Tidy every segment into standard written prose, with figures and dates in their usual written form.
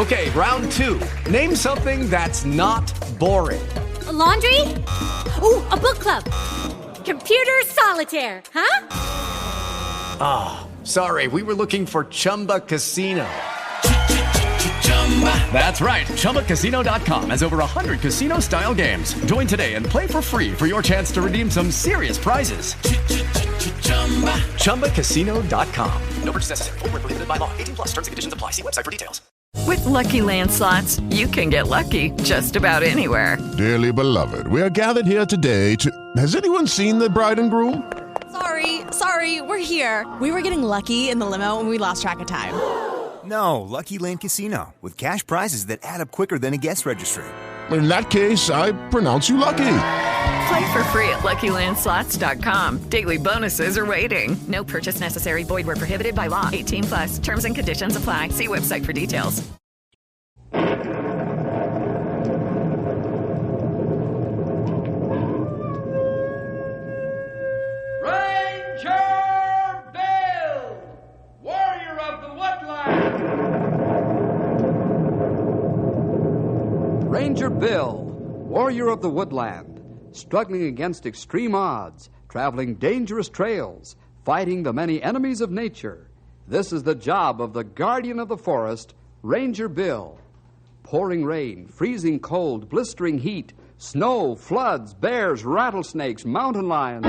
Okay, round 2. Name something that's not boring. A laundry? Ooh, a book club. Computer solitaire, huh? Ah, sorry, we were looking for Chumba Casino. That's right, ChumbaCasino.com has over 100 casino-style games. Join today and play for free for your chance to redeem some serious prizes. ChumbaCasino.com. No purchase necessary. Void where prohibited by law. 18 plus terms and conditions apply. See website for details. With Lucky Land Slots, you can get lucky just about anywhere. Dearly beloved, we are gathered here today to... Has anyone seen the bride and groom? Sorry, we're here. We were getting lucky in the limo and we lost track of time. No, Lucky Land Casino, with cash prizes that add up quicker than a guest registry. In that case, I pronounce you lucky. Play for free at LuckyLandSlots.com. Daily bonuses are waiting. No purchase necessary. Void where prohibited by law. 18 plus. Terms and conditions apply. See website for details. Ranger Bill, warrior of the woodland. Ranger Bill, warrior of the woodland, struggling against extreme odds, traveling dangerous trails, fighting the many enemies of nature. This is the job of the guardian of the forest, Ranger Bill. Pouring rain, freezing cold, blistering heat, snow, floods, bears, rattlesnakes, mountain lions.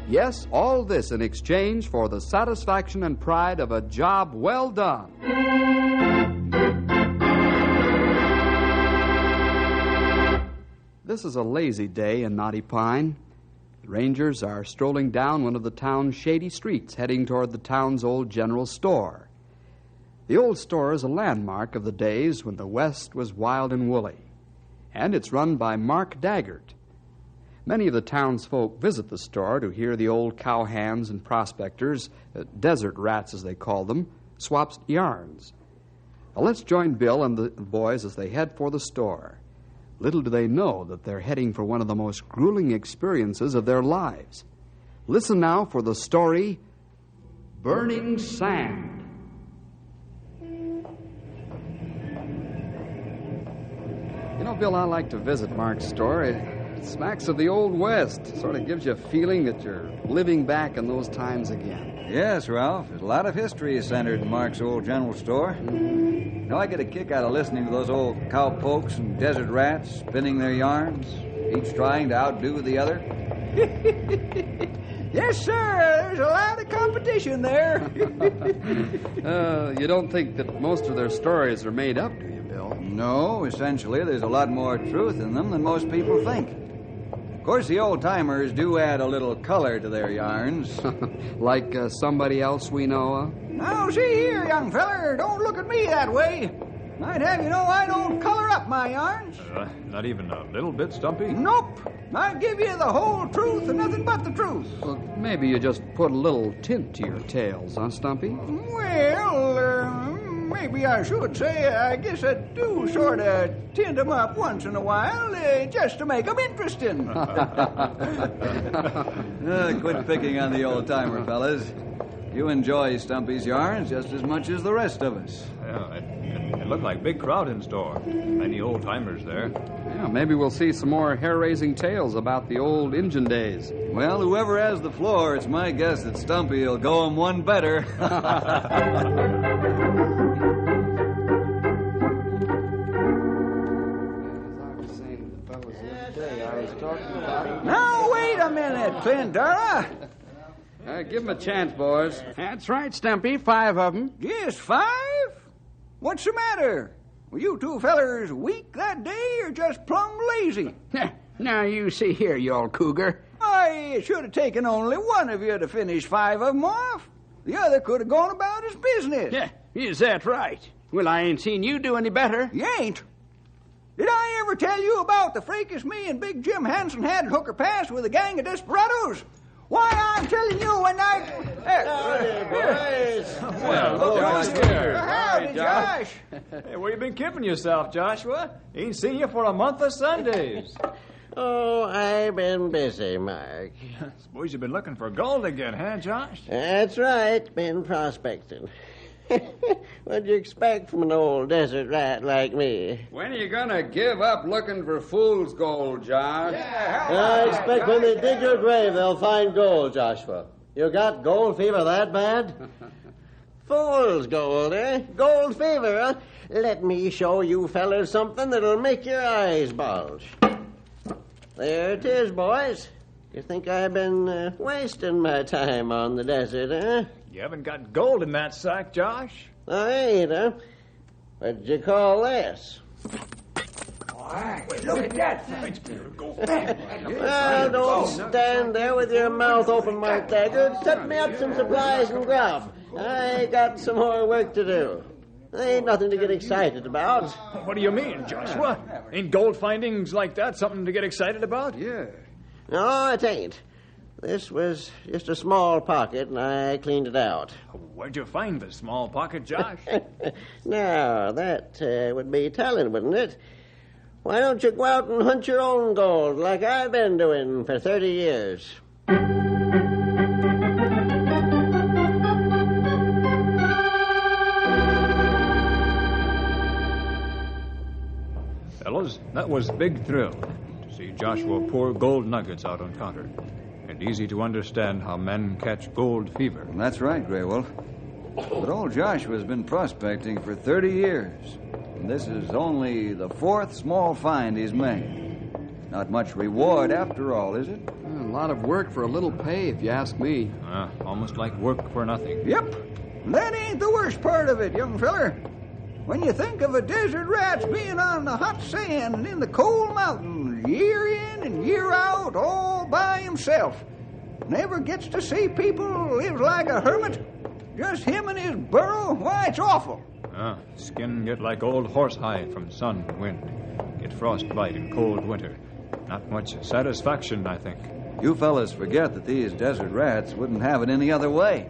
Yes, all this in exchange for the satisfaction and pride of a job well done. This is a lazy day in Knotty Pine. The Rangers are strolling down one of the town's shady streets, heading toward the town's old general store. The old store is a landmark of the days when the West was wild and woolly, and it's run by Mark Daggart. Many of the townsfolk visit the store to hear the old cowhands and prospectors, desert rats as they call them, swap yarns. Now let's join Bill and the boys as they head for the store. Little do they know that they're heading for one of the most grueling experiences of their lives. Listen now for the story, Burning Sand. You know, Bill, I like to visit Mark's store. It smacks of the Old West. Sort of gives you a feeling that you're living back in those times again. Yes, Ralph. There's a lot of history centered in Mark's old general store. You know, I get a kick out of listening to those old cowpokes and desert rats spinning their yarns, each trying to outdo the other. Yes, sir. There's a lot of competition there. You don't think that most of their stories are made up, do you, Bill? No, essentially, there's a lot more truth in them than most people think. Of course, the old-timers do add a little color to their yarns. Like somebody else we know of? Now, see here, young feller. Don't look at me that way. I'd have you know I don't color up my yarns. Not even a little bit, Stumpy? Nope. I give you the whole truth and nothing but the truth. Well, maybe you just put a little tint to your tales, huh, Stumpy? Well, maybe I should say I guess I do sort of tint 'em up once in a while, just to make 'em interesting. Quit picking on the old-timer, fellas. You enjoy Stumpy's yarns just as much as the rest of us. Yeah, it looked like a big crowd in store. Many old-timers there. Yeah, maybe we'll see some more hair-raising tales about the old Injun days. Well, whoever has the floor, it's my guess that Stumpy will go 'em one better. Now, wait a minute, Clintara. Give 'em a chance, boys. That's right, Stumpy. 5 of 'em. Just 5? What's the matter? Were you two fellers weak that day or just plumb lazy? Now, you see here, you old cougar. I should have taken only one of you to finish 5 of 'em off. The other could have gone about his business. Yeah, is that right? Well, I ain't seen you do any better. You ain't? Did I ever tell you about the fracas me and Big Jim Hansen had at Hooker Pass with a gang of desperados? Why, I'm telling you, when I... Howdy, Josh. Hey, where you been keeping yourself, Joshua? Ain't seen you for a month of Sundays. Oh, I've been busy, Mark. Suppose you've been looking for gold again, huh, Josh? That's right, been prospecting. What'd you expect from an old desert rat like me? When are you gonna give up looking for fool's gold, Josh? I expect when they dig your grave, they'll find gold, Joshua. You got gold fever that bad? Fool's gold, eh? Gold fever, huh? Let me show you fellas something that'll make your eyes bulge. There it is, boys. You think I've been wasting my time on the desert, huh? You haven't got gold in that sack, Josh. I ain't, huh? What'd you call this? Look at that. Well, don't stand there with your mouth open, Mark Daggett. Set me up some supplies and grub. I got some more work to do. Ain't nothing to get excited about. What do you mean, Joshua? Ain't gold findings like that something to get excited about? Yeah. No, it ain't. This was just a small pocket, and I cleaned it out. Where'd you find the small pocket, Josh? Now, that would be telling, wouldn't it? Why don't you go out and hunt your own gold like I've been doing for 30 years? Fellows, that was big thrill to see Joshua pour gold nuggets out on counter. And easy to understand how men catch gold fever. That's right, Grey Wolf. But old Joshua's been prospecting for 30 years. And this is only the 4th small find he's made. Not much reward after all, is it? A lot of work for a little pay, if you ask me. Almost like work for nothing. Yep. That ain't the worst part of it, young feller. When you think of a desert rat's being on the hot sand and in the cold mountains, year in and year out, all by himself, never gets to see people, lives like a hermit, just him and his burro, why, it's awful. Skin get like old horsehide from sun and wind. Get frostbite in cold winter. Not much satisfaction, I think. You fellas forget that these desert rats wouldn't have it any other way.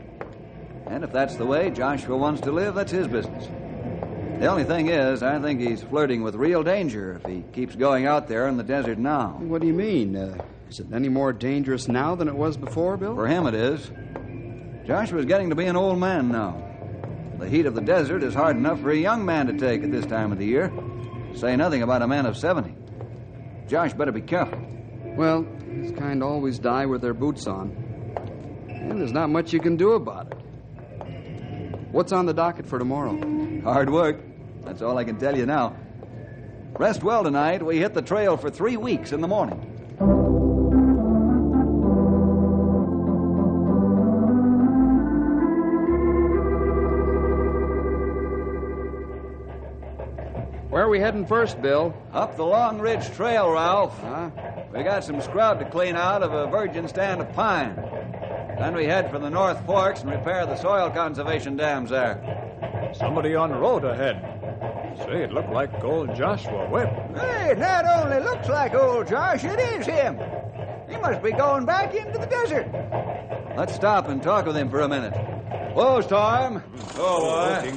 And if that's the way Joshua wants to live, that's his business. The only thing is, I think he's flirting with real danger if he keeps going out there in the desert now. What do you mean? Is it any more dangerous now than it was before, Bill? For him it is. Joshua's getting to be an old man now. The heat of the desert is hard enough for a young man to take at this time of the year. Say nothing about a man of 70. Josh better be careful. Well, these kind always die with their boots on. And there's not much you can do about it. What's on the docket for tomorrow? Hard work. That's all I can tell you now. Rest well tonight. We hit the trail for 3 weeks in the morning. Where are we heading first, Bill? Up the Long Ridge Trail, Ralph. We got some scrub to clean out of a virgin stand of pine. Then we head for the North Forks and repair the soil conservation dams there. Somebody on the road ahead. Say, it looked like old Joshua Whip. Hey, it not only looks like old Josh, it is him. He must be going back into the desert. Let's stop and talk with him for a minute. Whoa, Storm. Oh, boy.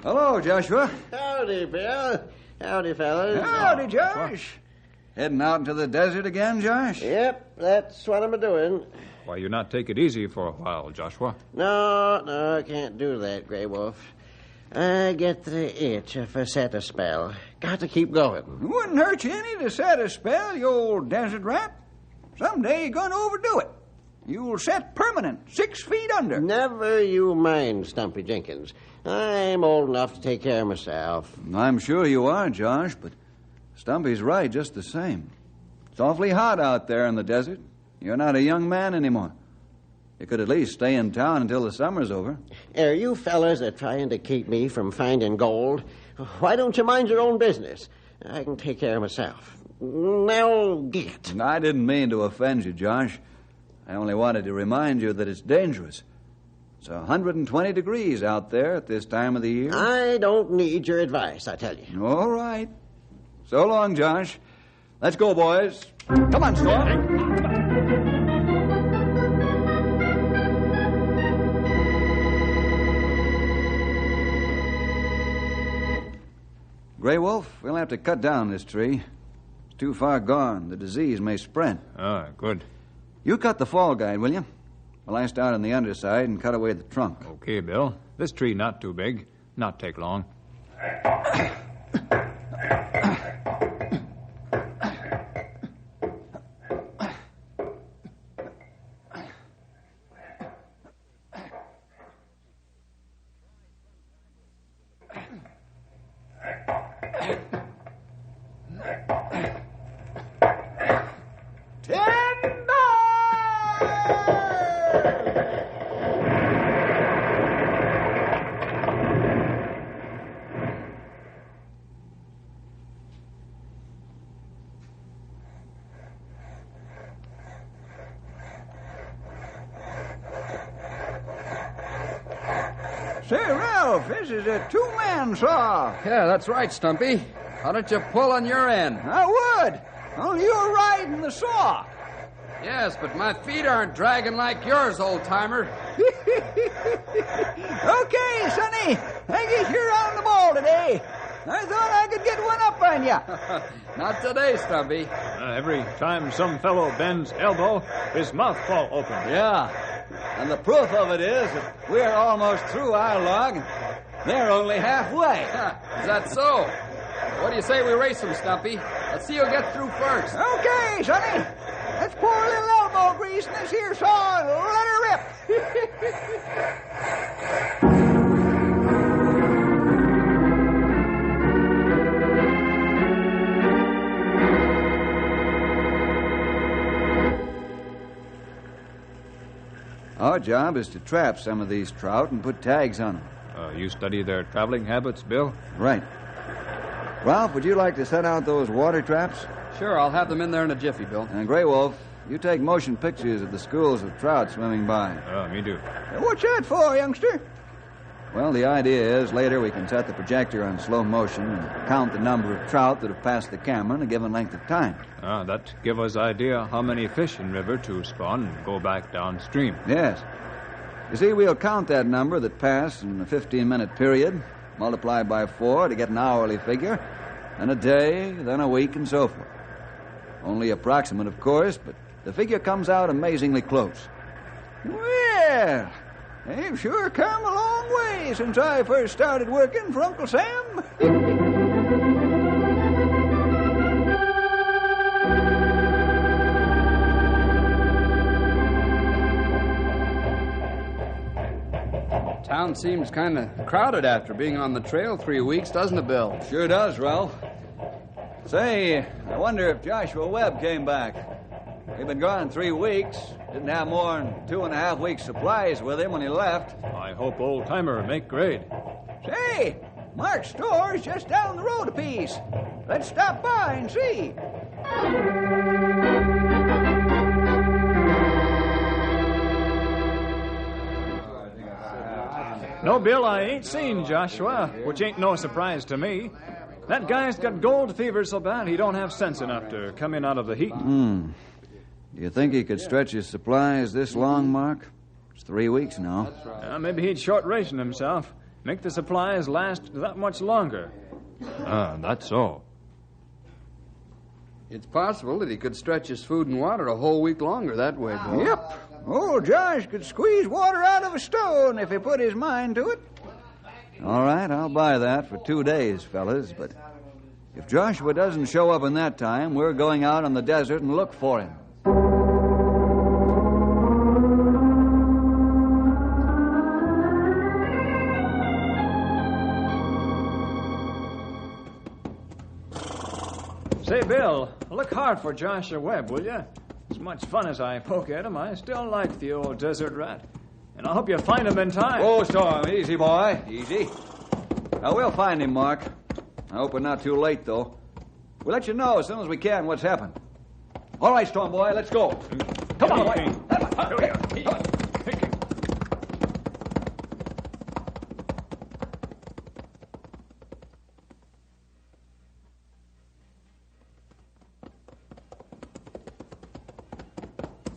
Hello, Joshua. Howdy, Bill. Howdy, fellas. Howdy, Josh. Heading out into the desert again, Josh? Yep, that's what I'm a-doing. Why, you not take it easy for a while, Joshua? No, I can't do that, Grey Wolf. I get the itch if I set a spell. Got to keep going. It wouldn't hurt you any to set a spell, you old desert rat. Someday you're going to overdo it. You'll set permanent, 6 feet under. Never you mind, Stumpy Jenkins. I'm old enough to take care of myself. I'm sure you are, Josh, but Stumpy's right just the same. It's awfully hot out there in the desert. You're not a young man anymore. You could at least stay in town until the summer's over. Are you fellas trying to keep me from finding gold? Why don't you mind your own business? I can take care of myself. Now get. I didn't mean to offend you, Josh. I only wanted to remind you that it's dangerous. It's 120 degrees out there at this time of the year. I don't need your advice, I tell you. All right. So long, Josh. Let's go, boys. Come on, Storm. Grey Wolf, we'll have to cut down this tree. It's too far gone. The disease may spread. Good. You cut the fall guide, will you? last out on the underside and cut away the trunk. Okay, Bill. This tree not too big. Not take long. Say, Ralph, this is a two-man saw. Yeah, that's right, Stumpy. Why don't you pull on your end? I would. Only you're riding the saw. Yes, but my feet aren't dragging like yours, old-timer. Okay, Sonny. I guess you're on the ball today. I thought I could get one up on you. Not today, Stumpy. Every time some fellow bends elbow, his mouth fall open. Yeah. And the proof of it is that we're almost through our log, and they're only halfway. Is that so? What do you say we race them, Stumpy? Let's see who gets through first. Okay, Sonny. Let's pour a little elbow grease in this here saw and let her rip. Our job is to trap some of these trout and put tags on them. You study their traveling habits, Bill? Right. Ralph, would you like to set out those water traps? Sure, I'll have them in there in a jiffy, Bill. And Grey Wolf, you take motion pictures of the schools of trout swimming by. Me do. What's that for, youngster? Well, the idea is later we can set the projector on slow motion and count the number of trout that have passed the camera in a given length of time. That give us idea how many fish in river to spawn and go back downstream. Yes. You see, we'll count that number that passed in a 15-minute period, multiply by 4 to get an hourly figure, then a day, then a week, and so forth. Only approximate, of course, but the figure comes out amazingly close. Well, they've sure come a long way since I first started working for Uncle Sam. Town seems kind of crowded after being on the trail 3 weeks, doesn't it, Bill? Sure does, Ralph. Say, I wonder if Joshua Webb came back. He'd been gone 3 weeks. Didn't have more than 2.5 weeks' supplies with him when he left. I hope old-timer make grade. Say, Mark's store's just down the road a piece. Let's stop by and see. No, Bill, I ain't seen Joshua, which ain't no surprise to me. That guy's got gold fever so bad he don't have sense enough to come in out of the heat. Do you think he could stretch his supplies this long, Mark? It's 3 weeks now. Maybe he'd short ration himself. Make the supplies last that much longer. That's so. It's possible that he could stretch his food and water a whole week longer that way, Bill. Yep. Old Josh could squeeze water out of a stone if he put his mind to it. All right, I'll buy that for 2 days, fellas, but if Joshua doesn't show up in that time, we're going out on the desert and look for him. Say, Bill, look hard for Joshua Webb, will you? As much fun as I poke at him, I still like the old desert rat. And I hope you find him in time. Oh, Storm, easy, boy, easy. Now, we'll find him, Mark. I hope we're not too late, though. We'll let you know as soon as we can what's happened. All right, Storm boy, let's go. Come on, boy. Here we are.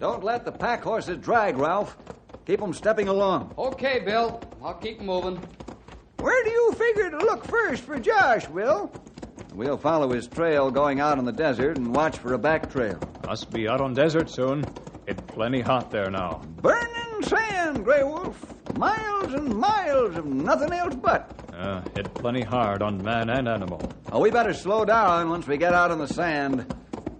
Don't let the pack horses drag, Ralph. Keep them stepping along. Okay, Bill. I'll keep moving. Where do you figure to look first for Josh, Will? We'll follow his trail going out on the desert and watch for a back trail. Must be out on desert soon. It's plenty hot there now. Burning and sand, Grey Wolf. Miles and miles of nothing else but. Hit plenty hard on man and animal. Oh, we better slow down once we get out on the sand.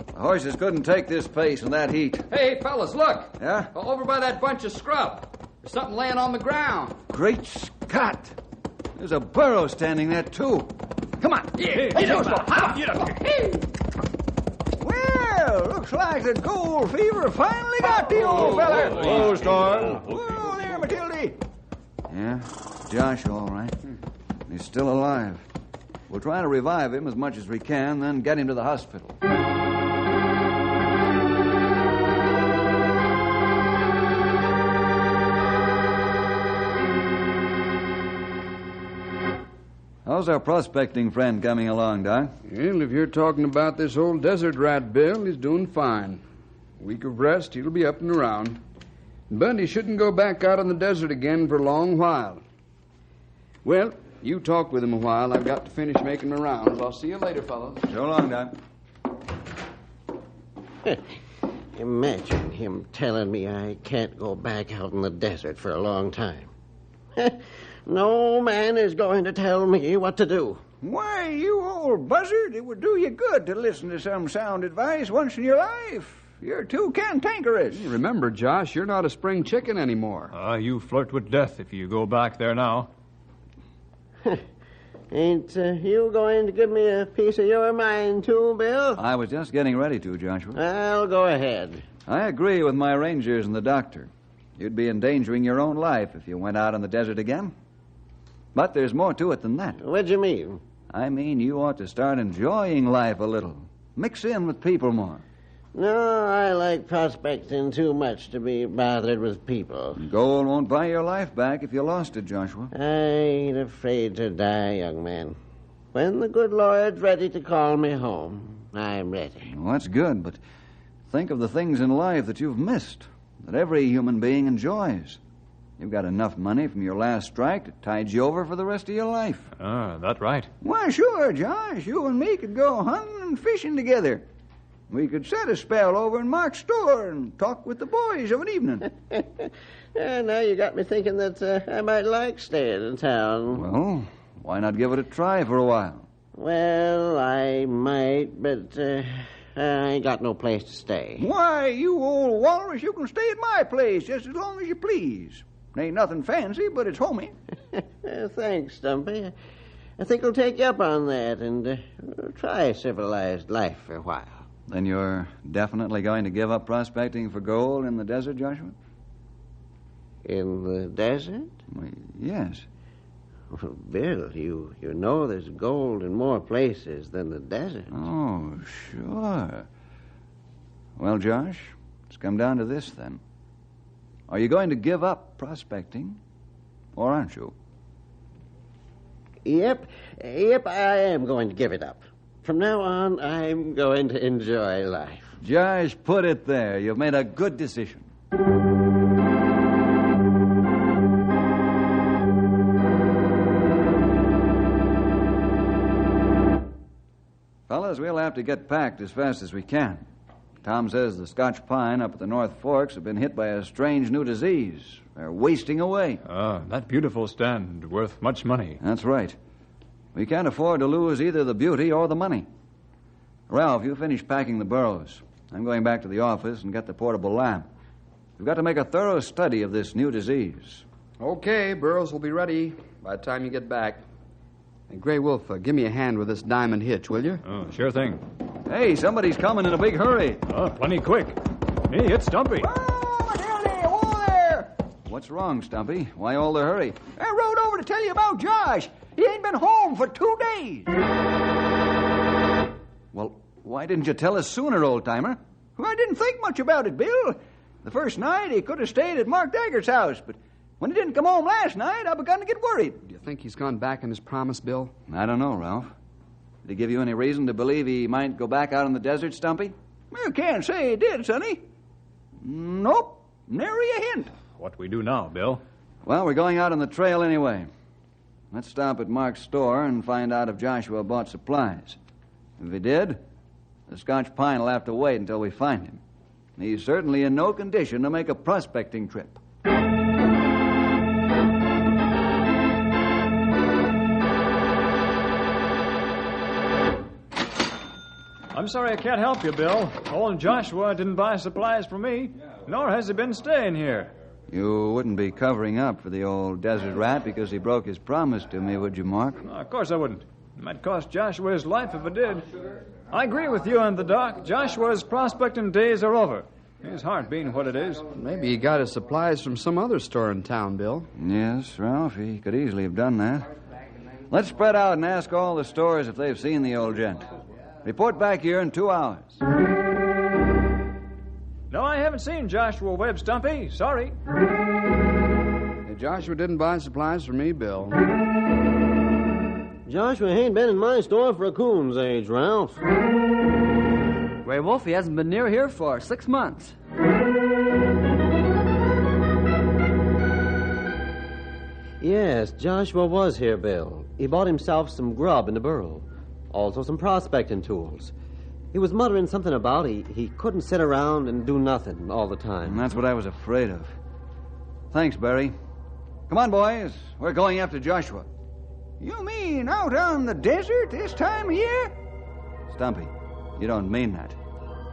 The horses couldn't take this pace in that heat. Hey, fellas, look. Yeah? Over by that bunch of scrub. There's something laying on the ground. Great Scott! There's a burro standing there, too. Come on. Well, looks like the gold fever finally got the old feller. Whoa, Storm. Whoa there, Matilda. Yeah, Josh, all right. He's still alive. We'll try to revive him as much as we can, then get him to the hospital. How's our prospecting friend coming along, Doc? Well, if you're talking about this old desert rat, Bill, he's doing fine. A week of rest, he'll be up and around. But he shouldn't go back out on the desert again for a long while. Well, you talk with him a while. I've got to finish making my rounds. I'll see you later, fellas. So long, Doc. Imagine him telling me I can't go back out in the desert for a long time. No man is going to tell me what to do. Why, you old buzzard, it would do you good to listen to some sound advice once in your life. You're too cantankerous. Remember, Josh, you're not a spring chicken anymore. You flirt with death if you go back there now. Ain't you going to give me a piece of your mind, too, Bill? I was just getting ready to, Joshua. I'll go ahead. I agree with my rangers and the doctor. You'd be endangering your own life if you went out in the desert again. But there's more to it than that. What do you mean? I mean, you ought to start enjoying life a little. Mix in with people more. No, I like prospecting too much to be bothered with people. Gold won't buy your life back if you lost it, Joshua. I ain't afraid to die, young man. When the good Lord's ready to call me home, I'm ready. Well, that's good, but think of the things in life that you've missed, that every human being enjoys. You've got enough money from your last strike to tide you over for the rest of your life. That's right. Why, sure, Josh. You and me could go hunting and fishing together. We could set a spell over in Mark's store and talk with the boys of an evening. Now you got me thinking that I might like staying in town. Well, why not give it a try for a while? Well, I might, but I ain't got no place to stay. Why, you old walrus, you can stay at my place just as long as you please. Ain't nothing fancy, but it's homey. Thanks, Stumpy. I think I'll take you up on that and try civilized life for a while. Then you're definitely going to give up prospecting for gold in the desert, Joshua? In the desert? Well, yes. Well, Bill, you know there's gold in more places than the desert. Oh, sure. Well, Josh, it's come down to this, then. Are you going to give up prospecting, or aren't you? Yep, I am going to give it up. From now on, I'm going to enjoy life. Josh, put it there. You've made a good decision. Fellas, we'll have to get packed as fast as we can. Tom says the Scotch pine up at the North Forks have been hit by a strange new disease. They're wasting away. That beautiful stand, worth much money. That's right. We can't afford to lose either the beauty or the money. Ralph, you finish packing the burros. I'm going back to the office and get the portable lamp. We've got to make a thorough study of this new disease. Okay, burros will be ready by the time you get back. Hey, Grey Wolf, give me a hand with this diamond hitch, will you? Oh, sure thing. Hey, somebody's coming in a big hurry. Plenty quick. Hey, it's Stumpy. Oh, Matilda, whoa there. What's wrong, Stumpy? Why all the hurry? I rode over to tell you about Josh. He ain't been home for 2 days. Well, why didn't you tell us sooner, old-timer? Well, I didn't think much about it, Bill. The first night, he could have stayed at Mark Dagger's house, but when he didn't come home last night, I begun to get worried. Do you think he's gone back on his promise, Bill? I don't know, Ralph. Did he give you any reason to believe he might go back out in the desert, Stumpy? You can't say he did, Sonny. Nope, nary a hint. What we do now, Bill? Well, we're going out on the trail anyway. Let's stop at Mark's store and find out if Joshua bought supplies. If he did, the Scotch pine will have to wait until we find him. He's certainly in no condition to make a prospecting trip. I'm sorry I can't help you, Bill. Old Joshua didn't buy supplies from me, nor has he been staying here. You wouldn't be covering up for the old desert rat because he broke his promise to me, would you, Mark? Of course I wouldn't. It might cost Joshua his life if it did. I agree with you and the doc. Joshua's prospecting days are over. His heart being what it is. Maybe he got his supplies from some other store in town, Bill. Yes, Ralph, he could easily have done that. Let's spread out and ask all the stores if they've seen the old gent. Report back here in 2 hours. No, I haven't seen Joshua Webb, Stumpy. Sorry. Hey, Joshua didn't buy supplies from me, Bill. Joshua ain't been in my store for a coon's age, Ralph. Gray Wolf, he hasn't been near here for 6 months. Yes, Joshua was here, Bill. He bought himself some grub in the burrow. Also some prospecting tools. He was muttering something about he couldn't sit around and do nothing all the time. And that's what I was afraid of. Thanks, Barry. Come on, boys. We're going after Joshua. You mean out on the desert this time of year? Stumpy, you don't mean that.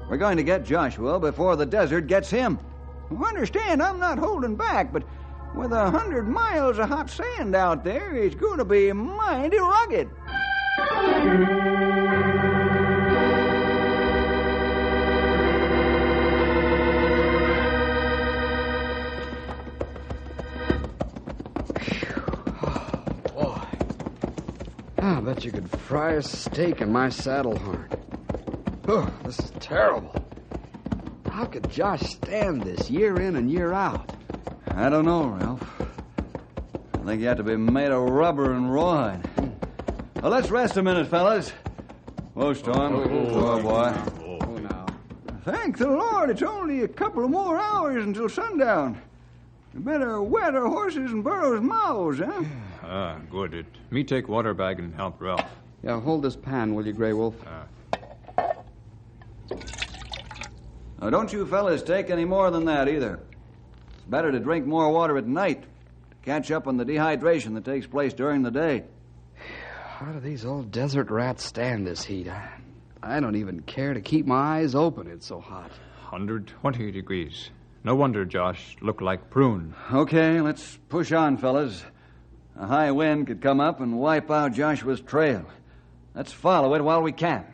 We're going to get Joshua before the desert gets him. Understand, I'm not holding back, but with 100 miles of hot sand out there, it's going to be mighty rugged. I bet you could fry a steak in my saddle horn. Oh, this is terrible. How could Josh stand this year in and year out? I don't know, Ralph. I think you have to be made of rubber and rawhide. Well, let's rest a minute, fellas. Whoa, Storm. Oh, boy. Oh, now. Thank the Lord, it's only a couple of more hours until sundown. You better wet our horses and burros' mouths, huh? Good. Me take water bag and help Ralph. Yeah, hold this pan, will you, Gray Wolf? Now, don't you fellas take any more than that, either. It's better to drink more water at night to catch up on the dehydration that takes place during the day. How do these old desert rats stand this heat? I don't even care to keep my eyes open. It's so hot. 120 degrees. No wonder Josh looked like prune. Okay, let's push on, fellas. A high wind could come up and wipe out Joshua's trail. Let's follow it while we can.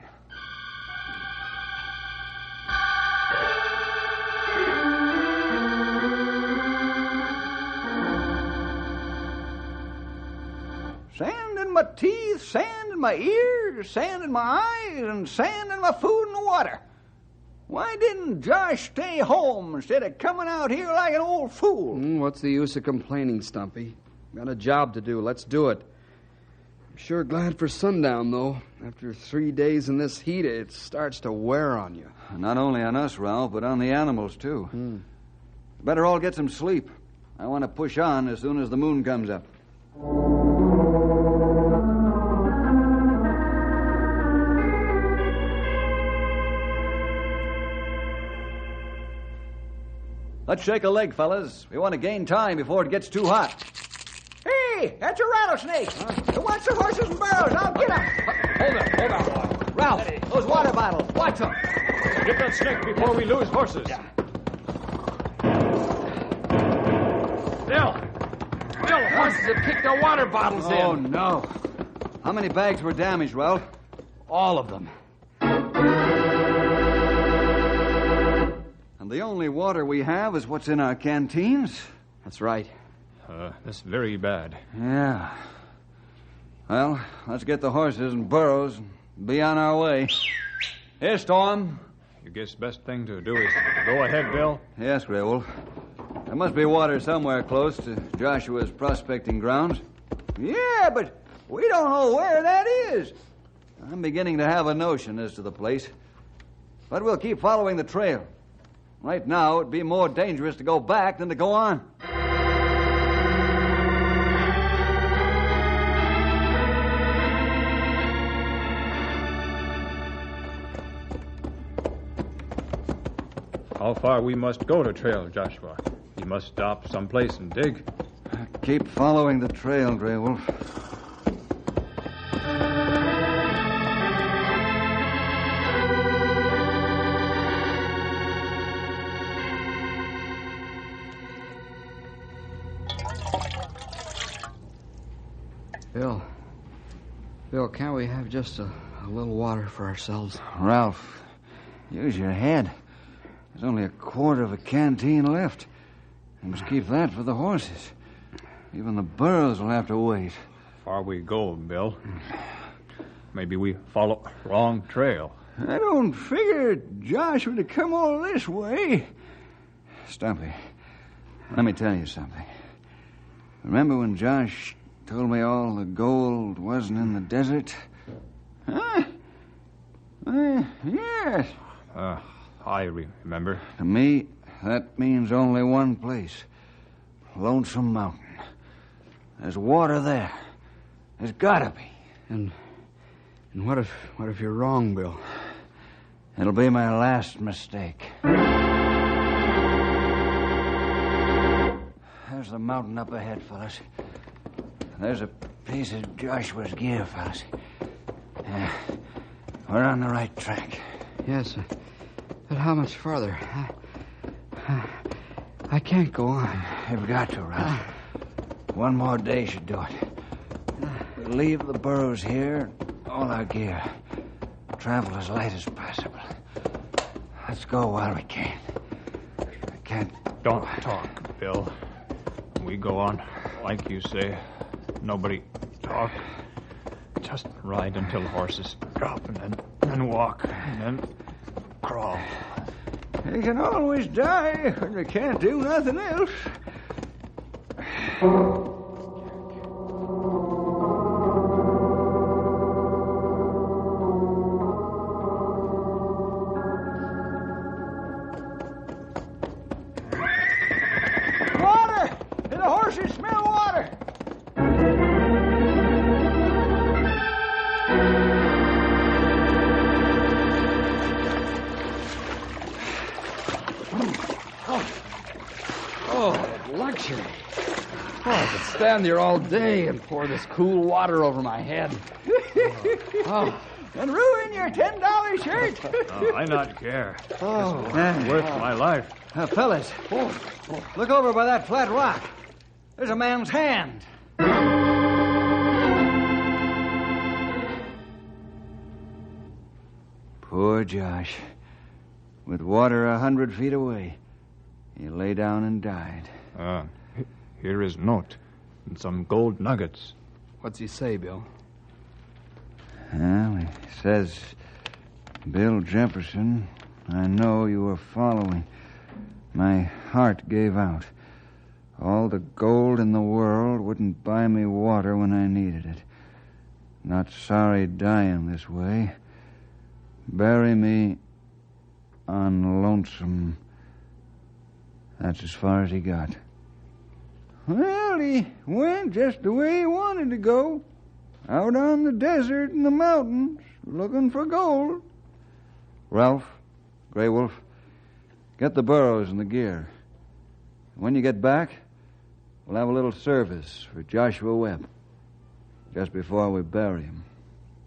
Sand in my teeth, sand in my ears, sand in my eyes, and sand in my food and water. Why didn't Josh stay home instead of coming out here like an old fool? What's the use of complaining, Stumpy? Got a job to do. Let's do it. I'm sure glad for sundown, though. After 3 days in this heat, it starts to wear on you. Not only on us, Ralph, but on the animals, too. Better all get some sleep. I want to push on as soon as the moon comes up. Let's shake a leg, fellas. We want to gain time before it gets too hot. Hey, that's a rattlesnake. It wants the horses and burros. I'll get him. Hold on. Ralph, those water bottles. Watch them. Get that snake before we lose horses. Bill, the horses have kicked their water bottles in. Oh, no. How many bags were damaged, Ralph? All of them. And the only water we have is what's in our canteens? That's right. That's very bad. Yeah. Well, let's get the horses and burros and be on our way. Here, Storm. You guess best thing to do is go ahead, Bill? Yes, Grey Wolf. There must be water somewhere close to Joshua's prospecting grounds. Yeah, but we don't know where that is. I'm beginning to have a notion as to the place. But we'll keep following the trail. Right now, it'd be more dangerous to go back than to go on. How far we must go to trail, Joshua? You must stop someplace and dig. Keep following the trail, Grey Wolf. Bill, can't we have just a little water for ourselves? Ralph, use your head. There's only a quarter of a canteen left. You must keep that for the horses. Even the burros will have to wait. Far we go, Bill. Maybe we follow wrong trail. I don't figure Josh would have come all this way. Stumpy, let me tell you something. Remember when Josh told me all the gold wasn't in the desert? Huh? Yes. I remember. To me, that means only one place. Lonesome Mountain. There's water there. There's gotta be. And what if you're wrong, Bill? It'll be my last mistake. There's the mountain up ahead, fellas. There's a piece of Joshua's gear, fellas. We're on the right track. Yes, but how much farther? I can't go on. You've got to, Ralph. One more day should do it. We'll leave the burros here, all our gear. Travel as light as possible. Let's go while we can. I can't... Don't talk, Bill. We go on, like you say. Nobody talk. Just ride until the horses drop, and then walk, and then crawl. They can always die when they can't do nothing else. Water! The horses smell water! Luxury. I could stand here all day and pour this cool water over my head. And ruin your $10 shirt. I not care. Oh. It's worth my life. Fellas, look over by that flat rock. There's a man's hand. Poor Josh. With water 100 feet away, he lay down and died. Here is note and some gold nuggets. What's he say, Bill? Well, he says, Bill Jefferson, I know you were following. My heart gave out. All the gold in the world wouldn't buy me water when I needed it. Not sorry dying this way. Bury me on Lonesome. That's as far as he got. Well, he went just the way he wanted to go. Out on the desert and the mountains, looking for gold. Ralph, Grey Wolf, get the burros and the gear. When you get back, we'll have a little service for Joshua Webb. Just before we bury him.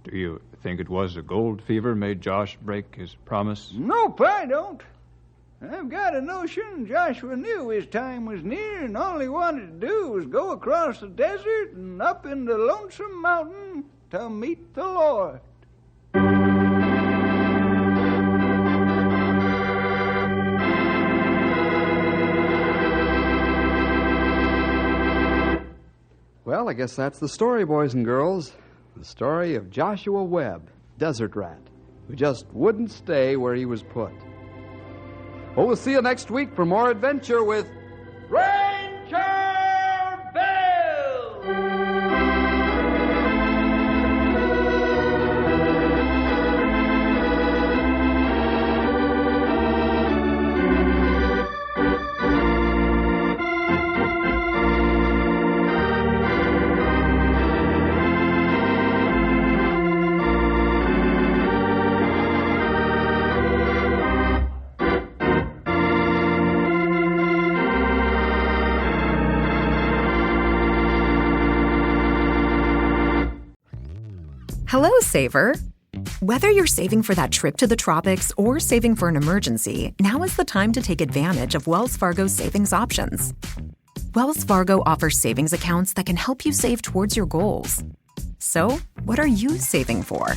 Do you think it was the gold fever made Josh break his promise? Nope, I don't. I've got a notion Joshua knew his time was near, and all he wanted to do was go across the desert and up into Lonesome Mountain to meet the Lord. Well, I guess that's the story, boys and girls. The story of Joshua Webb, Desert Rat, who just wouldn't stay where he was put. Well, we'll see you next week for more adventure with Ranger Bill! Hello, Saver. Whether you're saving for that trip to the tropics or saving for an emergency, now is the time to take advantage of Wells Fargo's savings options. Wells Fargo offers savings accounts that can help you save towards your goals. So, what are you saving for?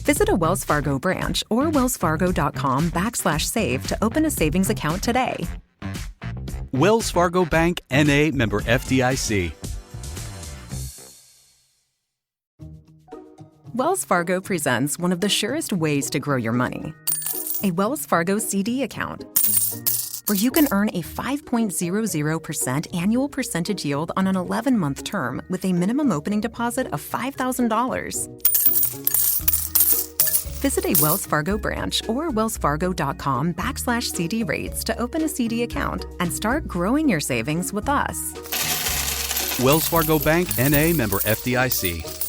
Visit a Wells Fargo branch or wellsfargo.com/save to open a savings account today. Wells Fargo Bank, N.A., member FDIC. Wells Fargo presents one of the surest ways to grow your money. A Wells Fargo CD account, where you can earn a 5.00% annual percentage yield on an 11-month term with a minimum opening deposit of $5,000. Visit a Wells Fargo branch or wellsfargo.com/CD rates to open a CD account and start growing your savings with us. Wells Fargo Bank, N.A., member FDIC.